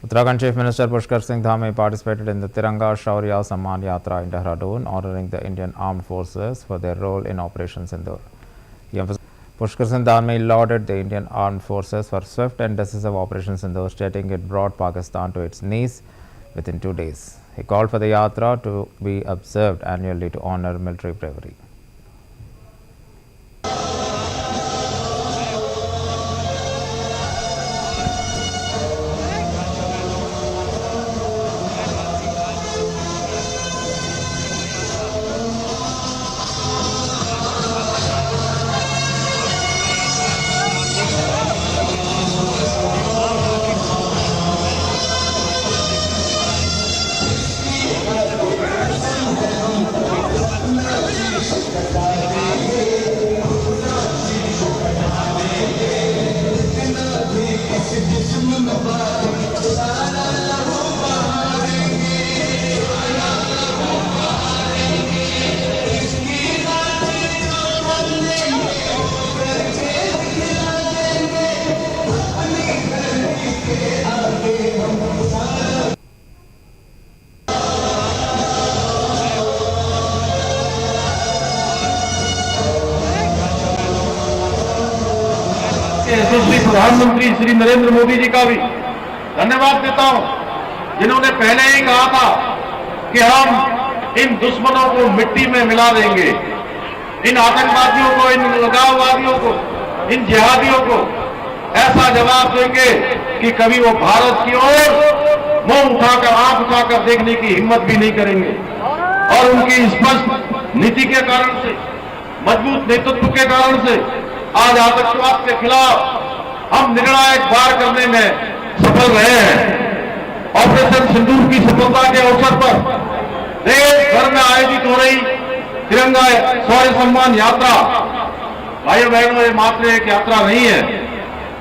Uttarakhand Chief Minister Pushkar Singh Dhami participated in the Tiranga Shaurya Samman Yatra in Dehradun, honoring the Indian Armed Forces for their role in Operation Sindoor. Pushkar Singh Dhami lauded the Indian Armed Forces for swift and decisive Operation Sindoor, stating it brought Pakistan to its knees within 2 days. He called for the Yatra to be observed annually to honor military bravery. यशस्वी प्रधानमंत्री श्री नरेंद्र मोदी जी का भी धन्यवाद देता हूं, जिन्होंने पहले ही कहा था कि हम इन दुश्मनों को मिट्टी में मिला देंगे, इन आतंकवादियों को, इन अलगाववादियों को, इन जिहादियों को ऐसा जवाब देंगे कि कभी वो भारत की ओर मुंह उठाकर, आंख उठाकर देखने की हिम्मत भी नहीं करेंगे। और उनकी स्पष्ट नीति के कारण से, मजबूत नेतृत्व के कारण से आज आतंकवाद के खिलाफ हम निर्णायक वार करने में सफल रहे हैं। ऑपरेशन सिंदूर की सफलता के अवसर पर देश भर में आयोजित हो रही तिरंगा शौर्य सम्मान यात्रा, भाइयों बहनों, ये मात्र एक यात्रा नहीं है,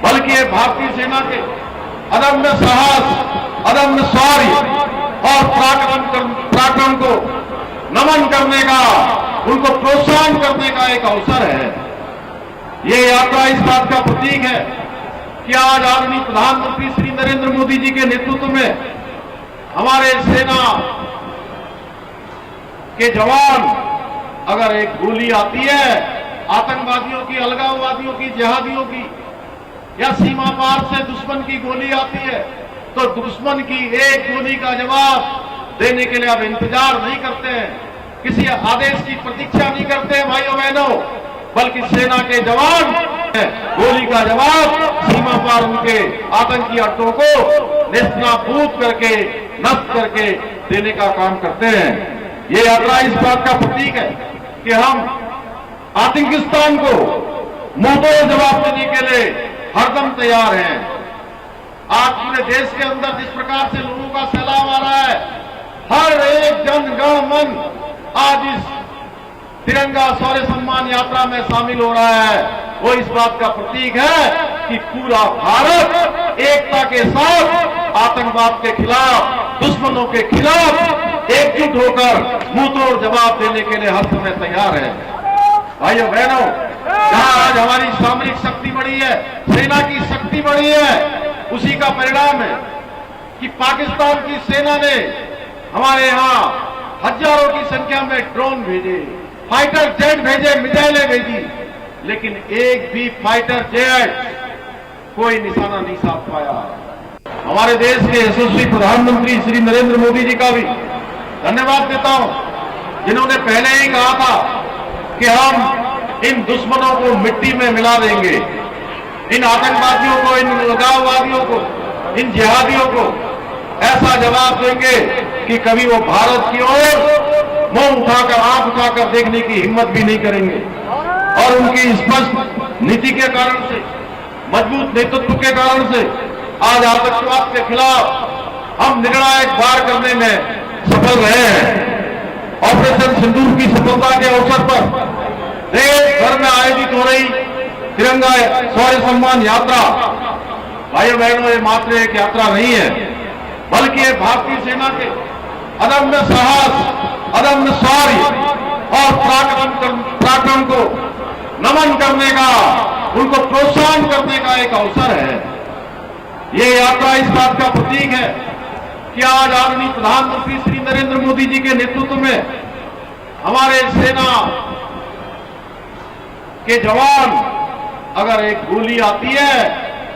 बल्कि ये भारतीय सेना के अदम्य साहस, अदम्य शौर्य और पराक्रम को नमन करने का, उनको प्रोत्साहन करने का एक अवसर है। ये यात्रा इस बात का प्रतीक है कि आज आदरणीय प्रधानमंत्री श्री नरेंद्र मोदी जी के नेतृत्व में हमारे सेना के जवान, अगर एक गोली आती है आतंकवादियों की, अलगाववादियों की, जिहादियों की, या सीमा पार से दुश्मन की गोली आती है, तो दुश्मन की एक गोली का जवाब देने के लिए अब इंतजार नहीं करते हैं, किसी आदेश की प्रतीक्षा नहीं करते हैं भाइयों बहनों, बल्कि सेना के जवान गोली का जवाब सीमा पार उनके आतंकी अड्डों को नेस्तनाबूद करके, नष्ट करके देने का काम करते हैं। ये यात्रा इस बात का प्रतीक है कि हम आतंकिस्तान को मुंहतोड़ जवाब देने के लिए हरदम तैयार हैं। आज पूरे देश के अंदर जिस प्रकार से लोगों का सैलाब आ रहा है, हर एक जन गण मन आज इस तिरंगा शौर्य सम्मान यात्रा में शामिल हो रहा है, वो इस बात का प्रतीक है कि पूरा भारत एकता के साथ आतंकवाद के खिलाफ, दुश्मनों के खिलाफ एकजुट होकर मुंहतोड़ जवाब देने के लिए हर समय तैयार है। भाइयों बहनों, जहां आज हमारी सामरिक शक्ति बढ़ी है, सेना की शक्ति बढ़ी है, उसी का परिणाम है कि पाकिस्तान की सेना ने हमारे यहां हजारों की संख्या में ड्रोन भेजे, फाइटर जेट भेजे, मिसाइलें भेजी, लेकिन एक भी फाइटर जेट कोई निशाना नहीं साध पाया। हमारे देश के यशस्वी प्रधानमंत्री श्री नरेंद्र मोदी जी का भी धन्यवाद देता हूं, जिन्होंने पहले ही कहा था कि हम इन दुश्मनों को मिट्टी में मिला देंगे, इन आतंकवादियों को, इन अलगाववादियों को, इन जिहादियों को ऐसा जवाब देंगे कि कभी वो भारत की ओर मुंह उठाकर, आंख उठाकर देखने की हिम्मत भी नहीं करेंगे। और उनकी स्पष्ट नीति के कारण से, मजबूत नेतृत्व के कारण से आज आतंकवाद के खिलाफ हम निर्णायक वार करने में सफल रहे हैं। ऑपरेशन सिंदूर की सफलता के अवसर पर देश भर में आयोजित हो रही तिरंगा शौर्य सम्मान यात्रा, भाइयों बहनों, ये मात्र एक यात्रा नहीं है, बल्कि ये भारतीय सेना के अदम्य साहस, अदम्य शौर्य और पराक्रम को नमन करने का, उनको प्रोत्साहन करने का एक अवसर है। ये यात्रा इस बात का प्रतीक है कि आज आदरणीय प्रधानमंत्री श्री नरेंद्र मोदी जी के नेतृत्व में हमारे सेना के जवान, अगर एक गोली आती है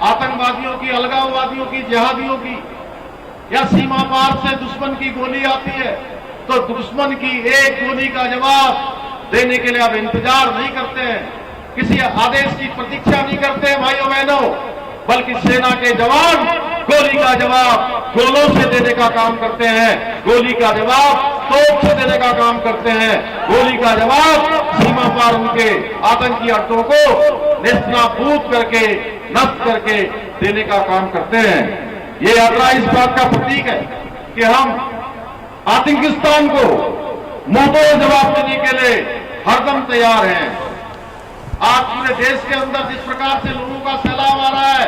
आतंकवादियों की, अलगाववादियों की, जिहादियों की, या सीमा पार से दुश्मन की गोली आती है, तो दुश्मन की एक गोली का जवाब देने के लिए अब इंतजार नहीं करते हैं, किसी आदेश की प्रतीक्षा नहीं करते भाइयों बहनों, बल्कि सेना के जवान गोली का जवाब गोलों से देने का काम करते हैं, गोली का जवाब तोप से देने का काम करते हैं, गोली का जवाब सीमा पार उनके आतंकी अड्डों को नेस्तनाबूद करके, नष्ट करके देने का काम करते हैं। ये यात्रा इस बात का प्रतीक है कि हम आतंकिस्तान को मुंहतोड़ जवाब देने के लिए हरदम तैयार हैं। आज पूरे देश के अंदर जिस प्रकार से लोगों का सैलाब आ रहा है,